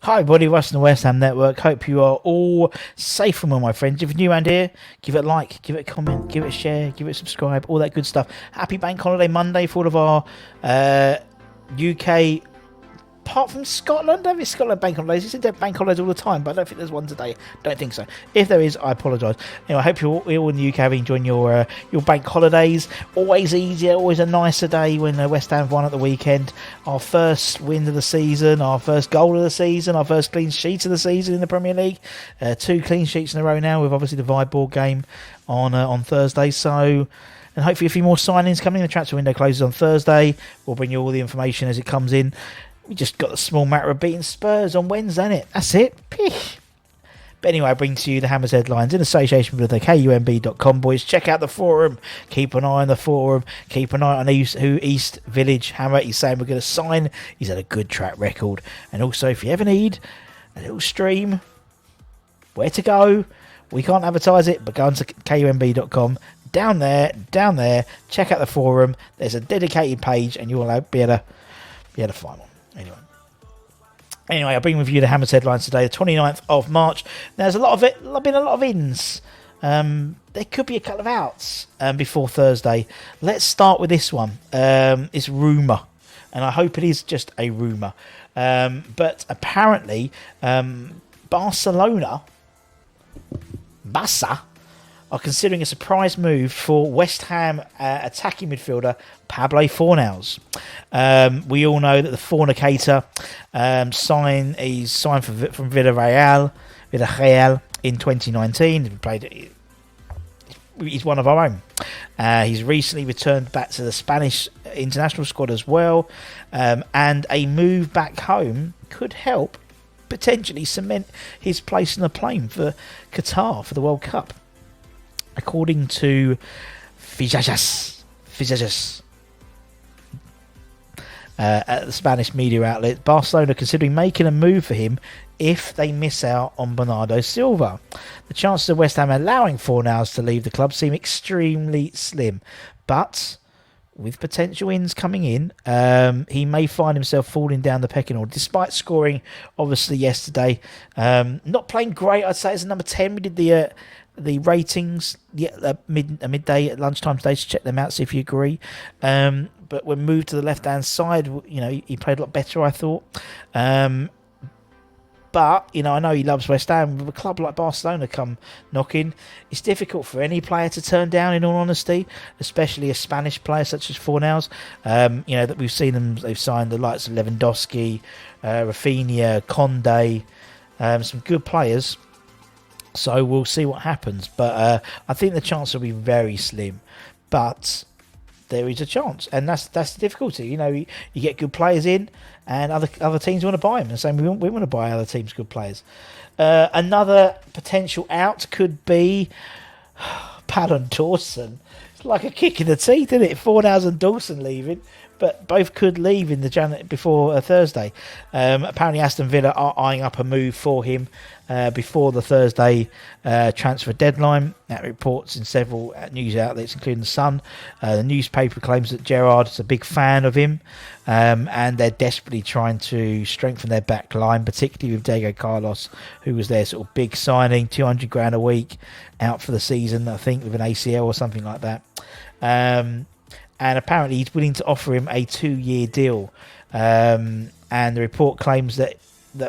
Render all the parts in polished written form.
Hi everybody, Russ and the West Ham Network. Hope you are all safe and well, my friends. If you're new around here, give it a like, give it a comment, give it a share, give it a subscribe, all that good stuff. Happy Bank Holiday Monday for all of our UK, apart from Scotland. I don't think Scotland bank holidays. You seem to have bank holidays all the time, but I don't think there's one today. Don't think so. If there is, I apologise. Anyway, I hope you're all in the UK having enjoying your bank holidays. Always easier, always a nicer day when West Ham won at the weekend. Our first win of the season, our first goal of the season, our first clean sheet of the season in the Premier League. 2 clean sheets in a row now, with obviously the Viborg game on Thursday. So. And hopefully a few more signings coming. The transfer window closes on Thursday. We'll bring you all the information as it comes in. We just got the small matter of beating Spurs on Wednesday, innit? That's it. Pish. But anyway, I bring to you the Hammers headlines in association with the KUMB.com boys. Check out the forum. Keep an eye on the forum. Keep an eye on who East Village Hammer is saying we're going to sign. He's had a good track record. And also, if you ever need a little stream, where to go? We can't advertise it, but go on to KUMB.com. Down there, check out the forum. There's a dedicated page and you'll be able to find one. Anyway, I'll bring with you the Hammers headlines today, the 29th of March. There's been a lot of ins. There could be a couple of outs before Thursday. Let's start with this one. It's rumour, and I hope it is just a rumour. But apparently, Barca are considering a surprise move for West Ham attacking midfielder Pablo Fornals. We all know that the fornicator signed from Villarreal in 2019. He's one of our own. He's recently returned back to the Spanish international squad as well, and a move back home could help potentially cement his place in the plane for Qatar for the World Cup. According to Fijajas at the Spanish media outlet, Barcelona are considering making a move for him if they miss out on Bernardo Silva. The chances of West Ham allowing Fornals to leave the club seem extremely slim, but with potential ins coming in, he may find himself falling down the pecking order, despite scoring, obviously, yesterday. Not playing great, I'd say, as a number 10. We did the ratings midday at lunchtime today to check them out, see if you agree. But when moved to the left-hand side, he played a lot better, I thought. But, I know he loves West Ham. With a club like Barcelona come knocking, it's difficult for any player to turn down, in all honesty, especially a Spanish player such as Fornals. That we've seen them, they've signed the likes of Lewandowski, Rafinha, Conde, some good players. So we'll see what happens. But I think the chance will be very slim. But there is a chance. And that's the difficulty. You get good players in and other teams want to buy them. And same, we want to buy other teams' good players. Another potential out could be Dawson. It's like a kick in the teeth, isn't it? Fornals and Dawson leaving. But both could leave in the before Thursday. Apparently, Aston Villa are eyeing up a move for him before the Thursday transfer deadline. That reports in several news outlets, including The Sun. The newspaper claims that Gerrard is a big fan of him, and they're desperately trying to strengthen their back line, particularly with Diego Carlos, who was their sort of big signing, $200,000 a week, out for the season, I think, with an ACL or something like that. And apparently he's willing to offer him a 2-year deal. And the report claims that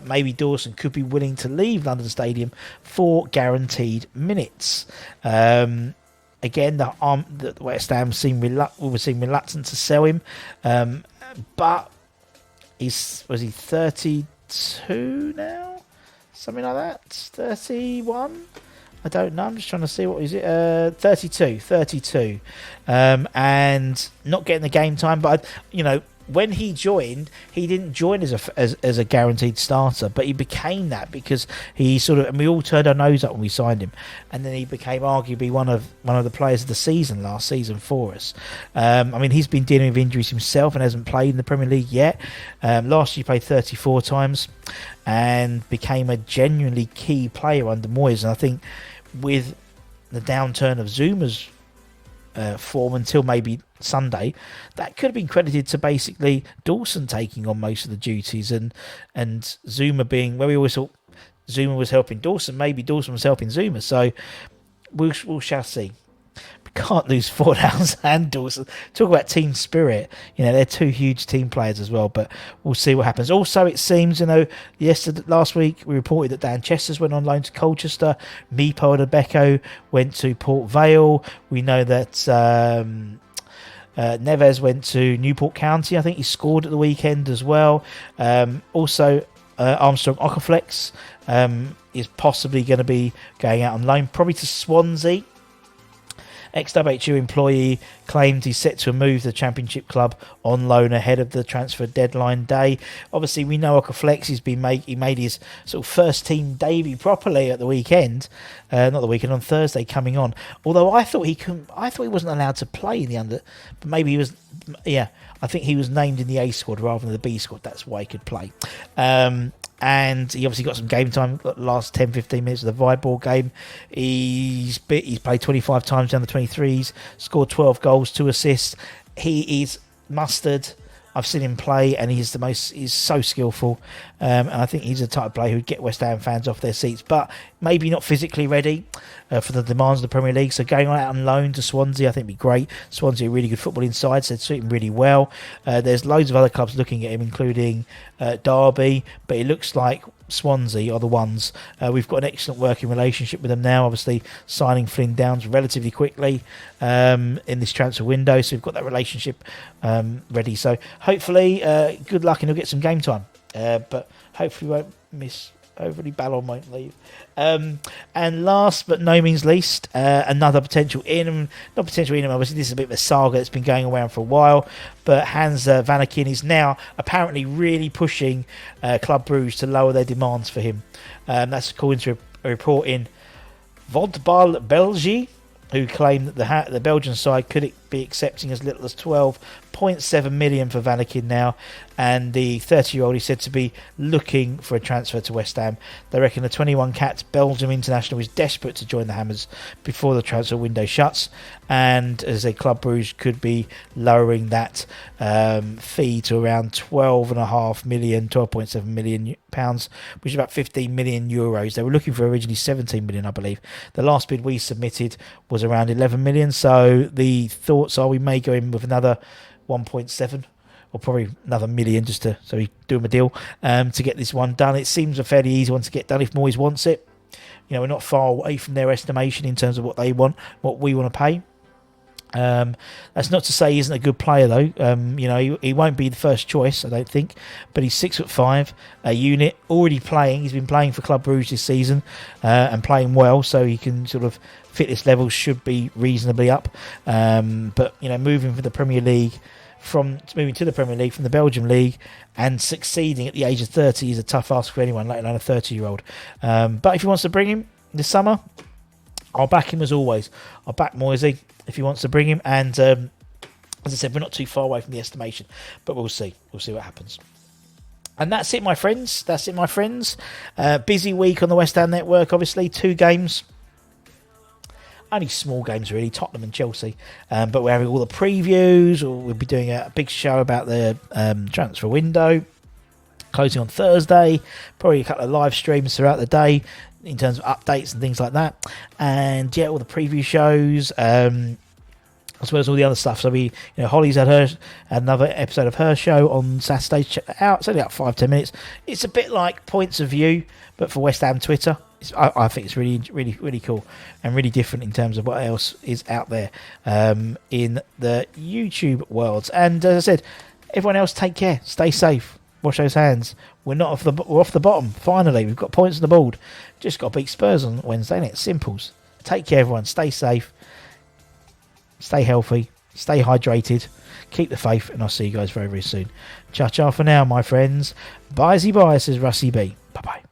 maybe Dawson could be willing to leave London Stadium for guaranteed minutes. Again, the West Ham would seem reluctant to sell him. But was he 32 now? Something like that? 31? I don't know. I'm just trying to see, what is it? 32. And not getting the game time. But, when he joined, he didn't join as a guaranteed starter, but he became that because he and we all turned our nose up when we signed him, and then he became arguably one of the players of the season last season for us. He's been dealing with injuries himself and hasn't played in the Premier League yet. Last year he played 34 times and became a genuinely key player under Moyes, and I think with the downturn of Zuma's form until maybe Sunday, that could have been credited to basically Dawson taking on most of the duties and Zuma being where we always thought Zuma was helping Dawson. Maybe Dawson was helping Zuma. So we shall see. We can't lose Fornals and Dawson. Talk about team spirit. They're two huge team players as well. But we'll see what happens. Also, it seems last week we reported that Dan Chesters went on loan to Colchester. Mipo Adebeko went to Port Vale. We know that Neves went to Newport County. I think he scored at the weekend as well. Also, Armstrong Okaflex is possibly going to be going out on loan, probably to Swansea. Ex-WHU employee claimed he's set to move the Championship club on loan ahead of the transfer deadline day. Obviously, we know Okaflex he made his sort of first team debut properly at the weekend, not the weekend, on Thursday coming on. Although I thought he wasn't allowed to play in the under, but maybe he was. Yeah, I think he was named in the A squad rather than the B squad. That's why he could play. And he obviously got some game time, got the last 10-15 minutes of the Vibor game. He's played 25 times down the 23s, scored 12 goals, 2 assists. He is mustard. I've seen him play, and he's so skillful. And I think he's the type of player who'd get West Ham fans off their seats, but maybe not physically ready for the demands of the Premier League. So going out on loan to Swansea, I think would be great. Swansea, a really good football inside, so they'd suit him really well. There's loads of other clubs looking at him, including Derby, but it looks like Swansea are the ones. We've got an excellent working relationship with them now, obviously signing Flynn Downs relatively quickly in this transfer window, so we've got that relationship ready. So hopefully good luck and he'll get some game time, but hopefully won't miss overly. Ballon won't leave. And last but no means least, another potential obviously this is a bit of a saga that's been going around for a while, but Hans Vanaken is now apparently really pushing Club Brugge to lower their demands for him. That's according to a report in Voetbal België, who claim that the Belgian side could be accepting as little as 12.7 million for Vanaken now, and the 30-year-old is said to be looking for a transfer to West Ham. They reckon the 21-cat Belgium international is desperate to join the Hammers before the transfer window shuts, and as a Club Brugge could be lowering that fee to around 12.7 million pounds, which is about 15 million euros. They were looking for originally 17 million, I believe. The last bid we submitted was around 11 million, so the thoughts are we may go in with another 1.7 or probably another million just so we do him a deal to get this one done. It seems a fairly easy one to get done if Moyes wants it. We're not far away from their estimation in terms of what they want, what we want to pay. That's not to say he isn't a good player though. He won't be the first choice, I don't think, but he's 6'5", a unit, already playing. He's been playing for Club Brugge this season and playing well, so he can sort of fitness levels should be reasonably up. But moving to the Premier League from the Belgium League and succeeding at the age of 30 is a tough ask for anyone, let alone a 30-year-old. But if he wants to bring him this summer, I'll back him as always. I'll back Moisey if he wants to bring him. And as I said, we're not too far away from the estimation, but we'll see. We'll see what happens. And that's it, my friends. Busy week on the West Ham Network, obviously. 2 games. Only small games, really, Tottenham and Chelsea. But we're having all the previews. We'll be doing a big show about the transfer window, closing on Thursday. Probably a couple of live streams throughout the day in terms of updates and things like that. And, yeah, all the preview shows, as well as all the other stuff. So Holly's had another episode of her show on Saturday. Check that out. It's only about 5-10 minutes. It's a bit like Points of View, but for West Ham Twitter. I think it's really, really, really cool and really different in terms of what else is out there in the YouTube world. And as I said, everyone else, take care, stay safe, wash those hands. We're off the bottom. Finally, we've got points on the board. Just got to beat Spurs on Wednesday, innit? Simples. Take care, everyone. Stay safe, stay healthy, stay hydrated, keep the faith, and I'll see you guys very, very soon. Ciao, ciao for now, my friends. Bye, bye, says Russie B. Bye bye.